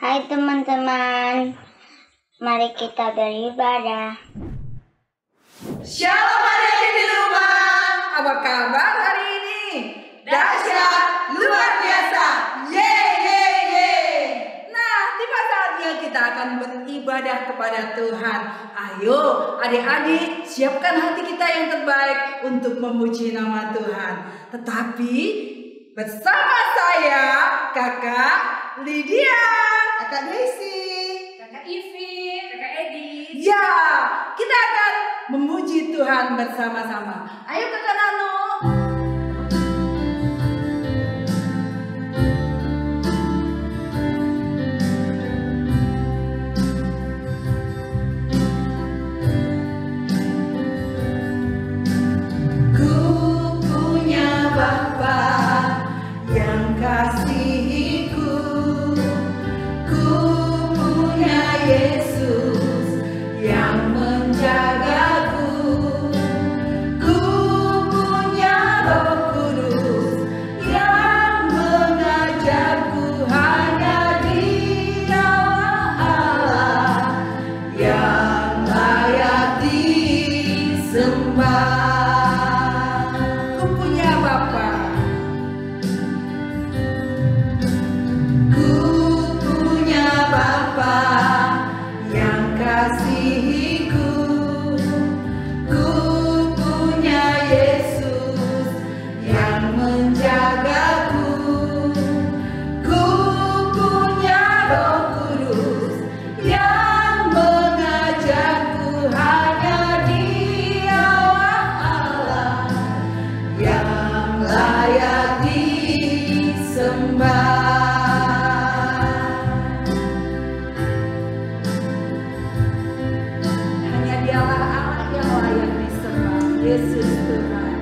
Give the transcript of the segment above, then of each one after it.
Hai teman-teman, mari kita beribadah. Shalom adik-adik di rumah, apa kabar hari ini? Dahsyat, luar biasa, ye. Nah, tiba saatnya kita akan beribadah kepada Tuhan. Ayo adik-adik, siapkan hati kita yang terbaik untuk memuji nama Tuhan. Tetapi bersama saya, Kakak Lydia, Kakak Desi, Kakak Ivi, Kakak Edi. ya, kita akan memuji Tuhan bersama-sama. Ayo Kakak Nano. Ku punya Bapa yang kasihiku, ku punya Yesus yang menjagaku, ku punya Roh Kudus yang mengajarku. Hanya Dia Allah yang layak disembah. Ku punya Bapa, ku punya Bapa yang kasihiku, ku punya Yesus yang menjagaku, ku punya Roh Kudus yang mengajarku. Hanya Dia Allah yang layak disembah. Hanya Dialah Allah yang layak disembah. Yesus Tuhan.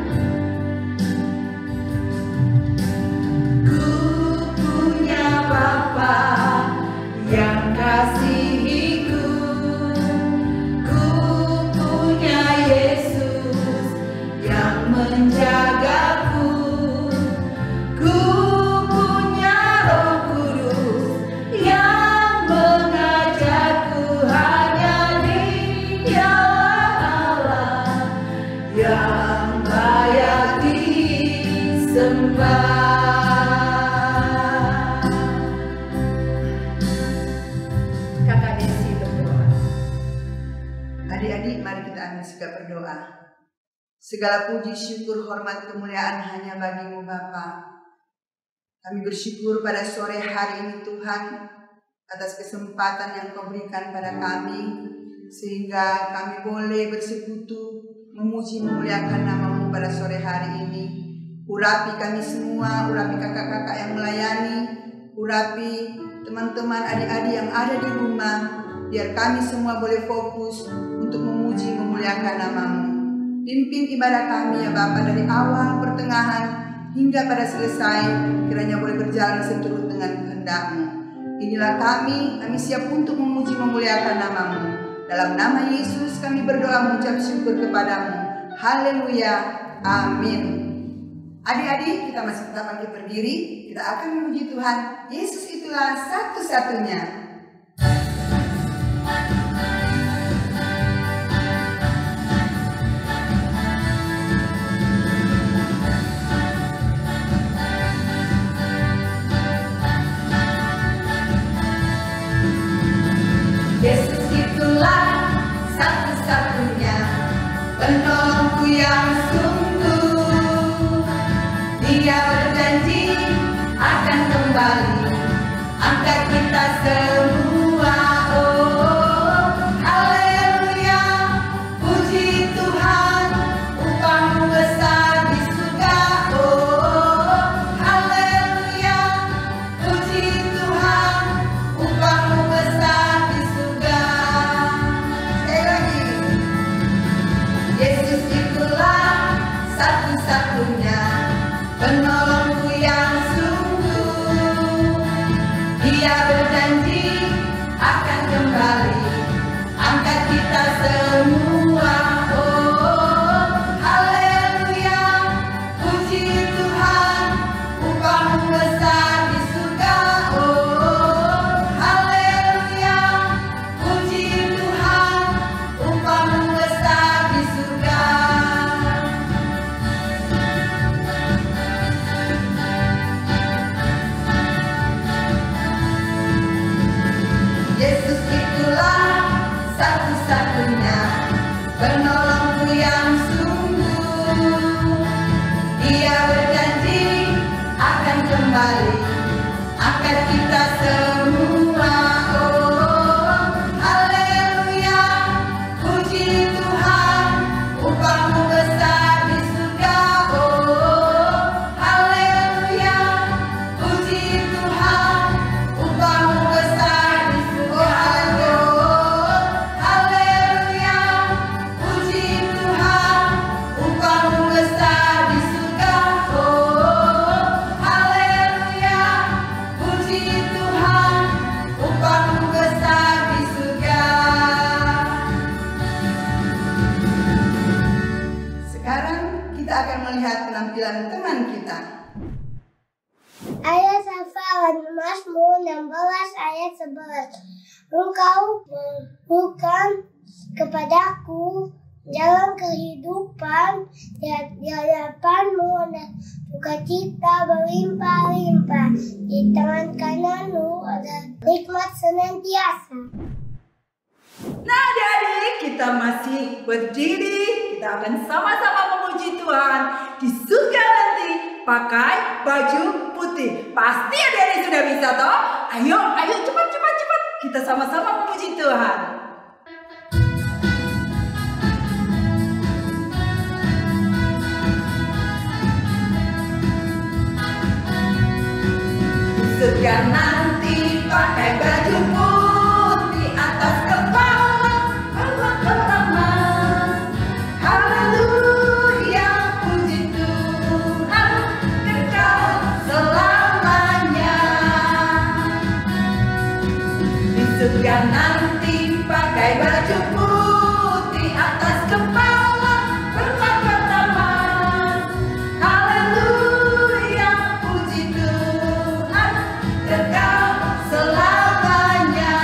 Ku punya Bapa yang kasihiku, ku punya Yesus yang menjagaku, ku punya Roh Kudus yang mengajarku. Hanya Dia Allah yang layak disembah. Kakak Desi berdoa. Adik-adik, mari kita ambil sikap berdoa. Segala puji, syukur, hormat, kemuliaan hanya bagi-Mu Bapa. Kami bersyukur pada sore hari ini Tuhan atas kesempatan yang Kau berikan pada kami, sehingga kami boleh bersekutu memuji memuliakan nama-Mu pada sore hari ini. Urapi kami semua, urapi kakak-kakak yang melayani, urapi teman-teman adik-adik yang ada di rumah, biar kami semua boleh fokus untuk memuji memuliakan nama-Mu. Pimpin ibadah kami ya Bapa, dari awal, pertengahan, hingga pada selesai, kiranya boleh berjalan seturut dengan kehendak-Mu. Inilah kami siap untuk memuji memuliakan nama-Mu. Dalam nama Yesus kami berdoa mengucap syukur kepadamu. Haleluya, amin. Adik-adik, kita masih tetap bangkit berdiri. Kita akan memuji Tuhan. Yesus itulah satu-satunya. Yesus itulah satu-satunya penolongku yang sungguh. Dia berjanji akan kembali angkat kita semua. Oh, haleluya, puji Tuhan, upahmu besar di surga. Oh, haleluya, puji Tuhan, upahmu besar di surga. Sekali lagi, Yesus itulah satu-satunya penolongku yang sungguh. Dia berjanji akan kembali angkat kita semua. Oh, haleluya, puji Tuhan, upahmu besar di surga. Oh, haleluya. kita akan melihat penampilan teman kita. Ayat hafalan Mazmur 16 ayat 11. Engkau bukan kepadaku jalan kehidupan, di hadapanmu ada sukacita berlimpah-limpah, di tangan kananmu ada nikmat senantiasa. Nah adik-adik, kita masih berdiri. Kita akan sama-sama memuji Tuhan di surga nanti pakai baju putih. Pasti adik-adik sudah bisa toh? Ayo cepat. Kita sama-sama memuji Tuhan. Surga nanti pakai baju putih, atas kepala permata. Haleluya, puji Tuhan, kekal selamanya. Di surga nanti pakai baju putih, atas kepala permata. Haleluya, puji Tuhan, kekal selamanya.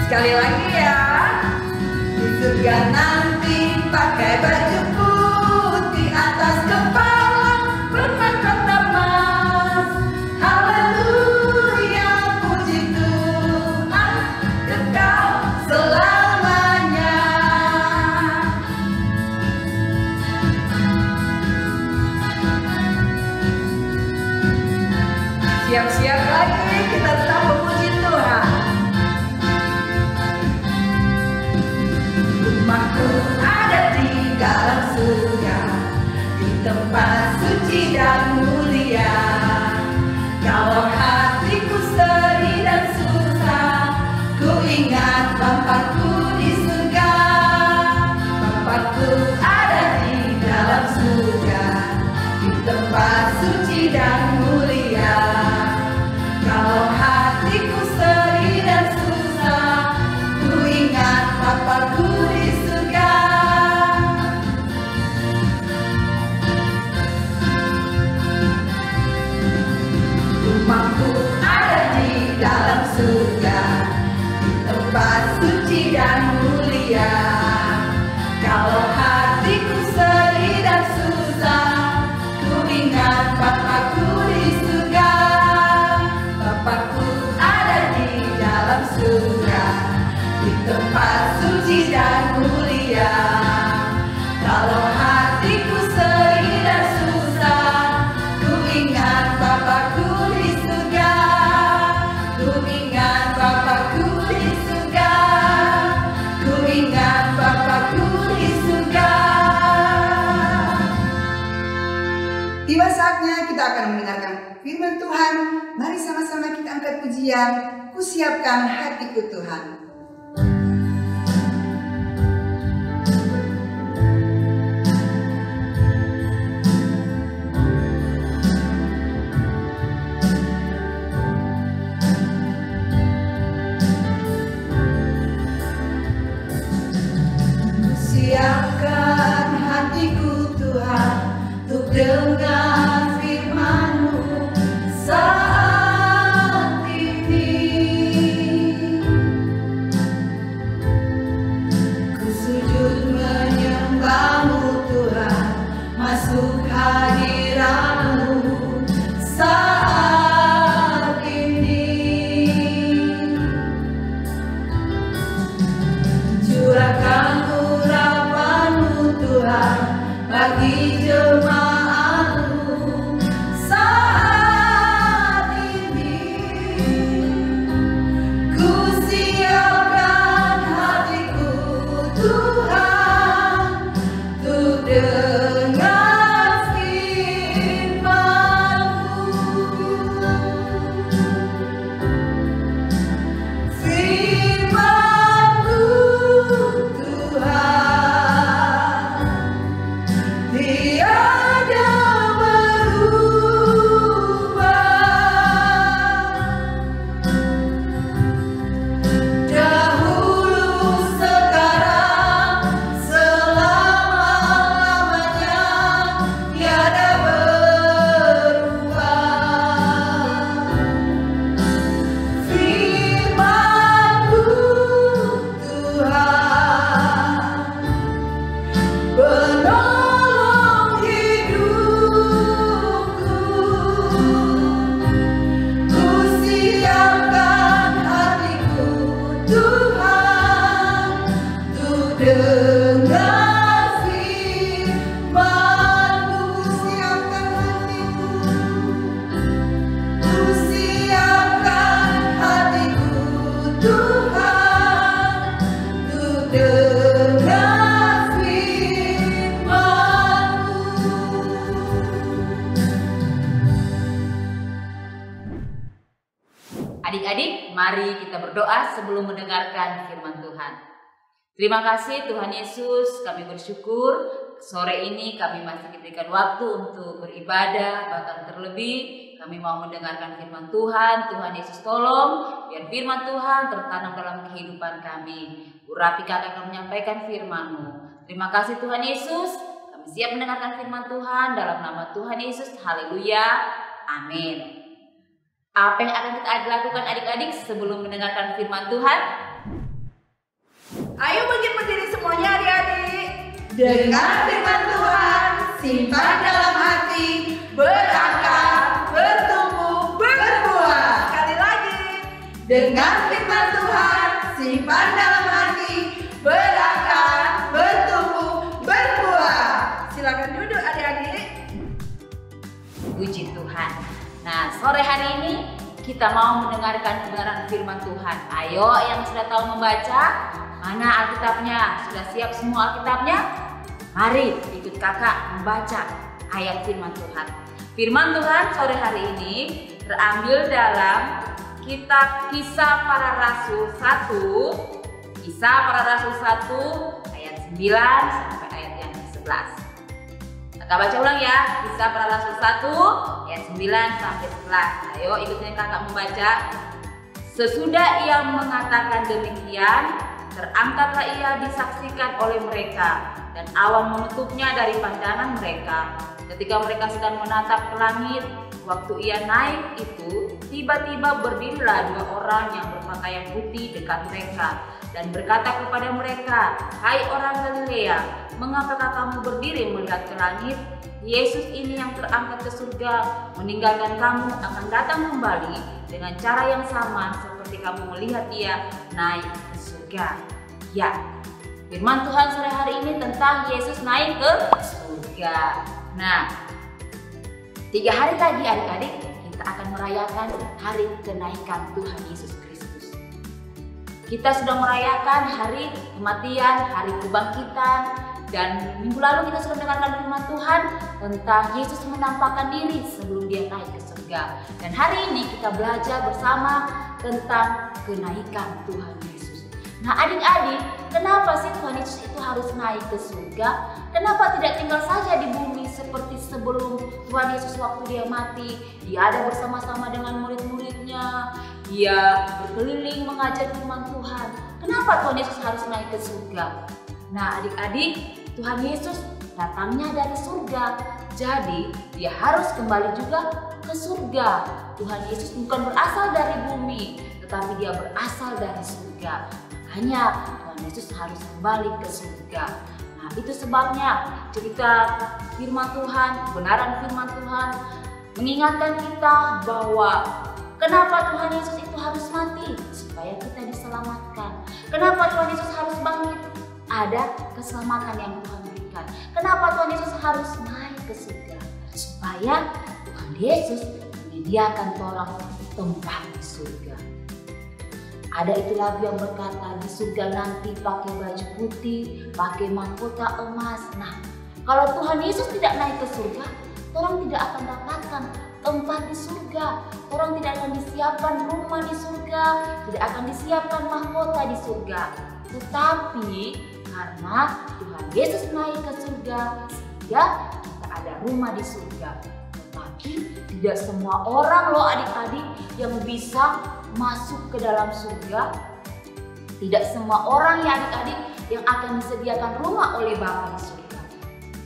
Sekali lagi ya. Di surga nanti pakai baju putih, atas kepala bermahkota emas. Haleluya, puji Tuhan, kekal selamanya. Siap-siap lagi, kita tetap memuji Tuhan. Rumahku ada di dalam surga, di tempat suci dan mulia. Kalau hatiku sedih dan susah, ku ingat Bapakku di surga. Bapakku ada di dalam surga, di tempat suci dan mulia. Kalau hatiku sedih dan susah, ku ingat Bapakku di surga. Rumahku ada di dalam surga, di tempat suci dan mulia. Kalau hatiku sedih dan susah, ku ingat Bapakku di surga. Bapakku ada di dalam surga, di tempat suci dan mulia. Kalau hatiku sedih dan susah, ku ingat Bapakku di surga. Ku ingat Bapakku di surga. Ku ingat Bapakku di surga. Tiba saatnya kita akan mendengarkan firman Tuhan. Mari sama-sama kita angkat pujian, Kusiapkan hatiku Tuhan. Siapkan hatiku Tuhan, untuk dengar firman-Mu saat ini. Tuhan, untuk dengar firman-Mu. Siapkan hatiku, ku siapkan hatiku Tuhan, untuk dengar firman-Mu. Adik-adik, mari kita berdoa sebelum mendengarkan firman Tuhan. Terima kasih Tuhan Yesus, kami bersyukur sore ini kami masih diberikan waktu untuk beribadah, bahkan terlebih kami mau mendengarkan firman Tuhan. Tuhan Yesus tolong biar firman Tuhan tertanam dalam kehidupan kami. Urapi kakak akan menyampaikan firman-Mu. Terima kasih Tuhan Yesus, kami siap mendengarkan firman Tuhan dalam nama Tuhan Yesus. Haleluya, amin. Apa yang akan kita lakukan adik-adik sebelum mendengarkan firman Tuhan? Ayo bangkit berdiri semuanya adik-adik. Dengar firman Tuhan, simpan dalam hati, berakar, bertumbuh, berbuah. Sekali lagi. Dengar firman Tuhan, simpan dalam hati, berakar, bertumbuh, berbuah. Silakan duduk adik-adik. Puji Tuhan. Nah, sore hari ini kita mau mendengarkan kebenaran firman Tuhan. Ayo yang sudah tahu membaca, mana Alkitabnya? Sudah siap semua Alkitabnya? Mari ikut kakak membaca ayat firman Tuhan. Firman Tuhan sore hari ini terambil dalam kitab Kisah Para Rasul 1. Kisah Para Rasul 1 ayat 9 sampai ayat yang 11. Kakak baca ulang ya, Kisah Para Rasul 1 ayat 9 sampai 11. Ayo ikutin kakak membaca. Sesudah ia mengatakan demikian, terangkatlah ia disaksikan oleh mereka, dan awan menutupnya dari pandangan mereka. Ketika mereka sedang menatap ke langit, waktu ia naik itu, tiba-tiba berdirilah dua orang yang berpakaian putih dekat mereka, dan berkata kepada mereka, "Hai orang Galilea, mengapakah kamu berdiri melihat ke langit? Yesus ini yang terangkat ke surga, meninggalkan kamu akan datang kembali dengan cara yang sama seperti kamu melihat dia naik ke surga." Ya, firman Tuhan sore hari ini tentang Yesus naik ke surga. Nah, 3 hari lagi adik-adik kita akan merayakan hari kenaikan Tuhan Yesus Kristus. Kita sudah merayakan hari kematian, hari kebangkitan, dan minggu lalu kita sudah mendengarkan firman Tuhan tentang Yesus menampakkan diri sebelum dia naik ke surga. Dan hari ini kita belajar bersama tentang kenaikan Tuhan Yesus. Nah adik-adik, kenapa sih Tuhan Yesus itu harus naik ke surga? Kenapa tidak tinggal saja di bumi seperti sebelum Tuhan Yesus waktu dia mati? Dia ada bersama-sama dengan murid-muridnya, dia berkeliling mengajar firman Tuhan. Kenapa Tuhan Yesus harus naik ke surga? Nah adik-adik, Tuhan Yesus datangnya dari surga, jadi dia harus kembali juga ke surga. Tuhan Yesus bukan berasal dari bumi, tetapi dia berasal dari surga. Makanya Tuhan Yesus harus kembali ke surga. Nah itu sebabnya cerita firman Tuhan, kebenaran firman Tuhan mengingatkan kita bahwa kenapa Tuhan Yesus itu harus mati? Supaya kita diselamatkan. Kenapa Tuhan Yesus harus bangkit? Ada keselamatan yang Tuhan berikan. Kenapa Tuhan Yesus harus naik ke surga? Supaya Tuhan Yesus menyediakan orang tempat di surga. Ada itu lagu yang berkata, di surga nanti pakai baju putih, pakai mahkota emas. Nah, kalau Tuhan Yesus tidak naik ke surga, orang tidak akan dapatkan tempat di surga. Orang tidak akan disiapkan rumah di surga, tidak akan disiapkan mahkota di surga. Tetapi karena Tuhan Yesus naik ke surga, sehingga kita ada rumah di surga. Tetapi tidak semua orang loh adik-adik yang bisa masuk ke dalam surga. Tidak semua orang ya adik-adik yang akan disediakan rumah oleh Bapa di surga.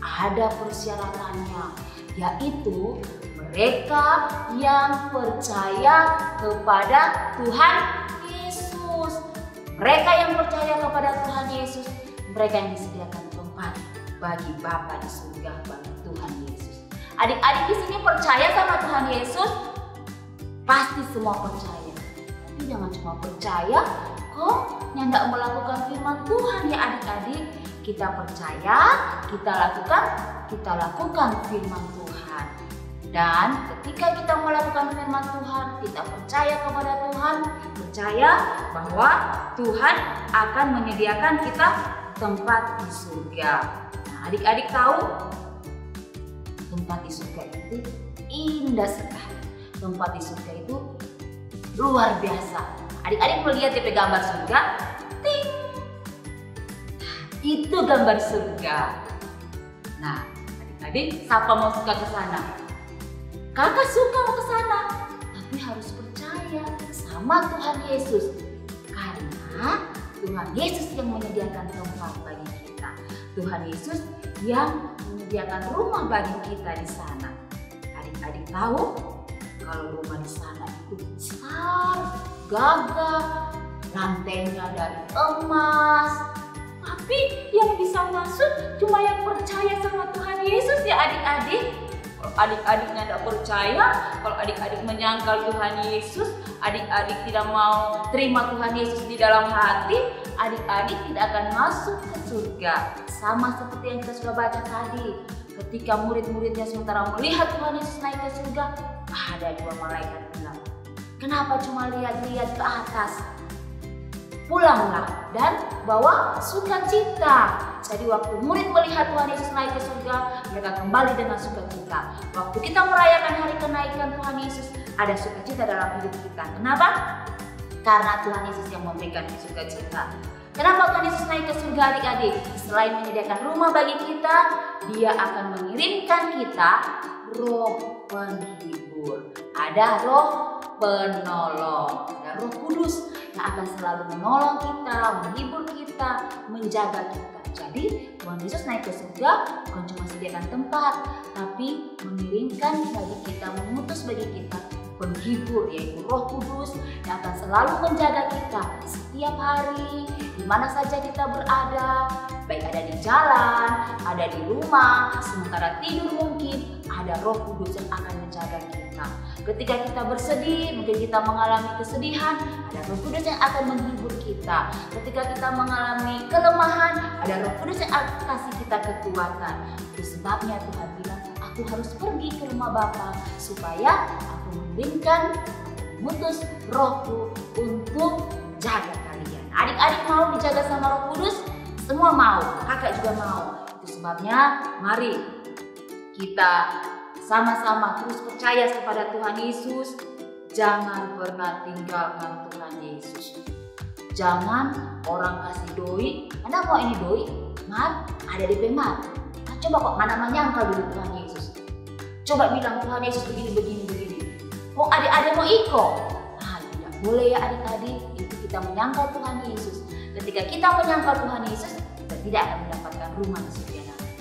Ada persyaratannya, yaitu mereka yang percaya kepada Tuhan Yesus. Mereka yang percaya kepada Tuhan Yesus, mereka yang disediakan tempat bagi Bapa di surga, bagi Tuhan Yesus. Adik-adik di sini percaya sama Tuhan Yesus? Pasti semua percaya. Tapi jangan cuma percaya, kok nyandak melakukan firman Tuhan ya adik-adik? Kita percaya, kita lakukan firman Tuhan. Dan ketika kita melakukan firman Tuhan, kita percaya kepada Tuhan, percaya bahwa Tuhan akan menyediakan kita tempat di surga. Nah, adik-adik tahu tempat di surga itu indah sekali. Tempat di surga itu luar biasa. Adik-adik melihat DP gambar surga, ting, itu gambar surga. Nah, adik-adik, siapa mau suka ke sana? Kakak suka mau ke sana, tapi harus percaya sama Tuhan Yesus, karena Tuhan Yesus yang menyediakan tempat bagi kita. Tuhan Yesus yang menyediakan rumah bagi kita di sana. Adik-adik tahu kalau rumah di sana itu besar, gagah, lantainya dari emas. Tapi yang bisa masuk cuma yang percaya sama Tuhan Yesus ya adik-adik. Kalau adik-adiknya tidak percaya, kalau adik-adik menyangkal Tuhan Yesus, adik-adik tidak mau terima Tuhan Yesus di dalam hati, adik-adik tidak akan masuk ke surga. Sama seperti yang kita sudah baca tadi. Ketika murid-muridnya sementara melihat Tuhan Yesus naik ke surga, ada dua malaikat bilang, kenapa cuma lihat-lihat ke atas? Pulanglah dan bawa sukacita. Jadi waktu murid melihat Tuhan Yesus naik ke surga, mereka kembali dengan sukacita. Waktu kita merayakan hari kenaikan Tuhan Yesus, ada sukacita dalam hidup kita. Kenapa? Karena Tuhan Yesus yang memberikan sukacita. Kenapa Tuhan Yesus naik ke surga adik-adik? Selain menyediakan rumah bagi kita, Dia akan mengirimkan kita roh penghibur. Ada roh penolong, ada Roh Kudus yang akan selalu menolong kita, menghibur kita, menjaga kita. Jadi Tuhan Yesus naik ke surga bukan cuma sediakan tempat, tapi mengirimkan bagi kita, mengutus bagi kita penghibur, yaitu Roh Kudus yang akan selalu menjaga kita setiap hari, di mana saja kita berada, baik ada di jalan, ada di rumah, sementara tidur mungkin, ada Roh Kudus yang akan menjaga kita. Ketika kita bersedih, mungkin kita mengalami kesedihan, ada Roh Kudus yang akan menghibur kita. Ketika kita mengalami kelemahan, ada Roh Kudus yang akan kasih kita kekuatan. Itu sebabnya Tuhan bilang, aku harus pergi ke rumah Bapa supaya aku mengutus Rohku untuk jaga kalian. Adik-adik mau dijaga sama Roh Kudus? Semua mau, kakak juga mau. Itu sebabnya mari kita sama-sama terus percaya kepada Tuhan Yesus. Jangan pernah tinggalkan Tuhan Yesus. Jangan orang kasih doi. Anda mau ini doi? Mat, ada DP mat. Nah, coba kok mana menyangkal dulu Tuhan Yesus. Coba bilang Tuhan Yesus begini. Oh adik-adik mau ikut? Nah, tidak boleh ya adik-adik. Itu kita menyangkal Tuhan Yesus. Ketika kita menyangkal Tuhan Yesus, kita tidak akan mendapatkan rumah di surga nanti.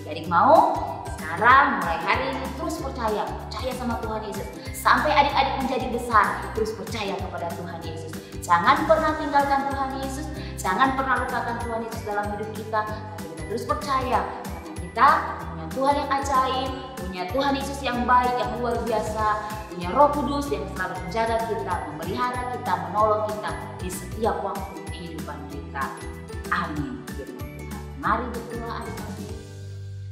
Adik mau? Sekarang mulai hari ini terus percaya sama Tuhan Yesus. Sampai adik-adik menjadi besar, terus percaya kepada Tuhan Yesus. Jangan pernah tinggalkan Tuhan Yesus. Jangan pernah lupakan Tuhan Yesus dalam hidup kita. Tapi kita terus percaya karena kita punya Tuhan yang ajaib, punya Tuhan Yesus yang baik, yang luar biasa, punya Roh Kudus yang selalu menjaga kita, memelihara kita, menolong kita di setiap waktu kehidupan kita. Amin. Mari berdoa adik-adik.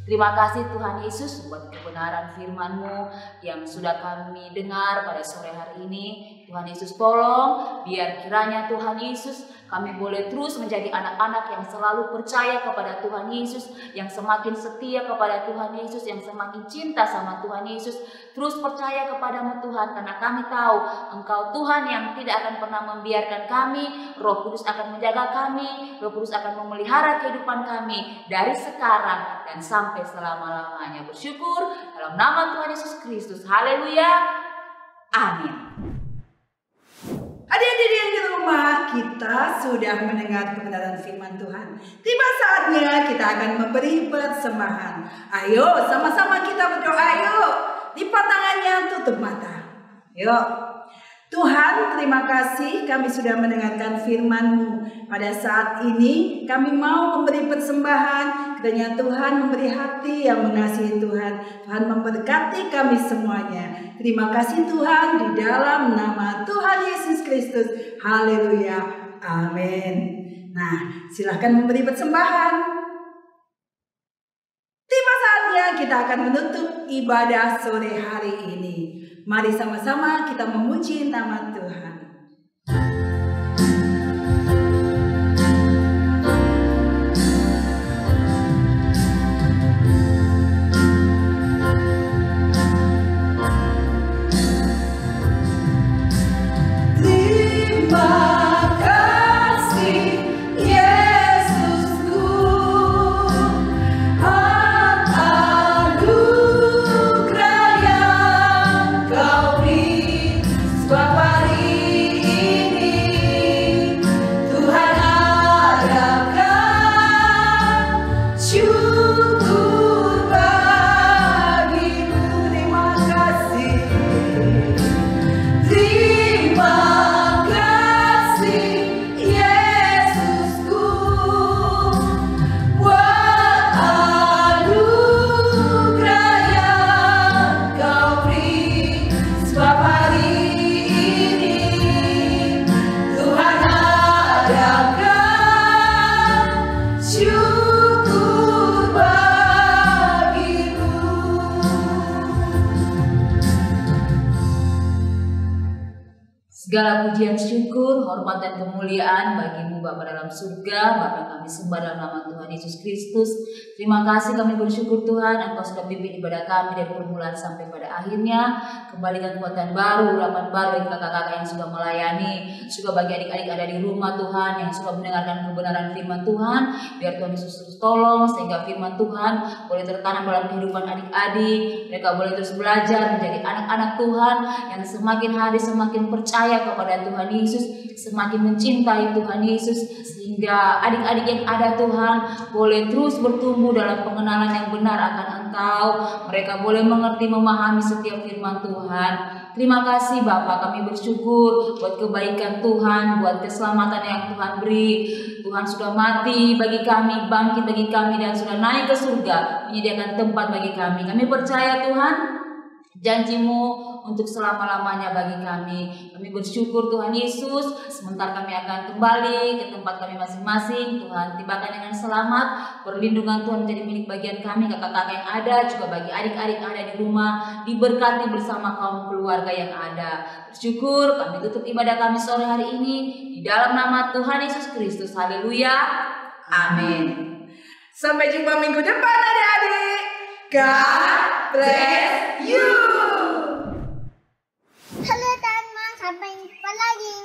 Terima kasih Tuhan Yesus buat kebenaran firman-Mu yang sudah kami dengar pada sore hari ini. Tuhan Yesus tolong biar kiranya Tuhan Yesus kami boleh terus menjadi anak-anak yang selalu percaya kepada Tuhan Yesus, yang semakin setia kepada Tuhan Yesus, yang semakin cinta sama Tuhan Yesus. Terus percaya kepadamu Tuhan, karena kami tahu Engkau Tuhan yang tidak akan pernah membiarkan kami. Roh Kudus akan menjaga kami, Roh Kudus akan memelihara kehidupan kami dari sekarang dan sampai selama-lamanya. Bersyukur dalam nama Tuhan Yesus Kristus. Haleluya. Amin. Adik-adik yang di rumah, kita sudah mendengar kebenaran firman Tuhan. Tiba saatnya kita akan memberi persembahan. Ayo sama-sama kita berdoa yuk. Lipat tangannya, tutup mata. Yuk. Tuhan, terima kasih kami sudah mendengarkan firman-Mu. Pada saat ini kami mau memberi persembahan. Kiranya Tuhan memberi hati yang mengasihi Tuhan. Tuhan memberkati kami semuanya. Terima kasih Tuhan, di dalam nama Tuhan Yesus Kristus. Haleluya. Amin. Nah, silahkan memberi persembahan. Tiba saatnya kita akan menutup ibadah sore hari ini. Mari sama-sama kita memuji nama Tuhan. Segala pujian, syukur, hormat dan kemuliaan bagimu Bapa dalam surga. Bapa kami sembah dalam nama Tuhan Yesus Kristus. Terima kasih kami bersyukur Tuhan, Engkau sudah pimpin ibadah kami dari permulaan sampai pada akhirnya. Kembalikan kekuatan baru, urapan baru bagi kakak-kakak yang sudah melayani, juga bagi adik-adik ada di rumah Tuhan yang sudah mendengarkan kebenaran firman Tuhan. Biar Tuhan Yesus terus tolong sehingga firman Tuhan boleh tertanam dalam kehidupan adik-adik. Mereka boleh terus belajar menjadi anak-anak Tuhan yang semakin hari semakin percaya kepada Tuhan Yesus, semakin mencintai Tuhan Yesus, sehingga adik-adik yang ada Tuhan boleh terus bertumbuh dalam pengenalan yang benar akan Engkau. Mereka boleh mengerti, memahami setiap firman Tuhan. Terima kasih Bapa, kami bersyukur buat kebaikan Tuhan, buat keselamatan yang Tuhan beri. Tuhan sudah mati bagi kami, bangkit bagi kami, dan sudah naik ke surga, menyediakan tempat bagi kami. Kami percaya Tuhan, janji-Mu untuk selama-lamanya bagi kami. Kami bersyukur Tuhan Yesus, sebentar kami akan kembali ke tempat kami masing-masing. Tuhan tibakan dengan selamat, perlindungan Tuhan menjadi milik bagian kami, kakak-kakak yang ada, juga bagi adik-adik yang ada di rumah, diberkati bersama kaum keluarga yang ada. Bersyukur kami tutup ibadah kami sore hari ini di dalam nama Tuhan Yesus Kristus. Haleluya. Amin. Sampai jumpa minggu depan adik-adik. God bless you. Halo teman, sampai jumpa lagi.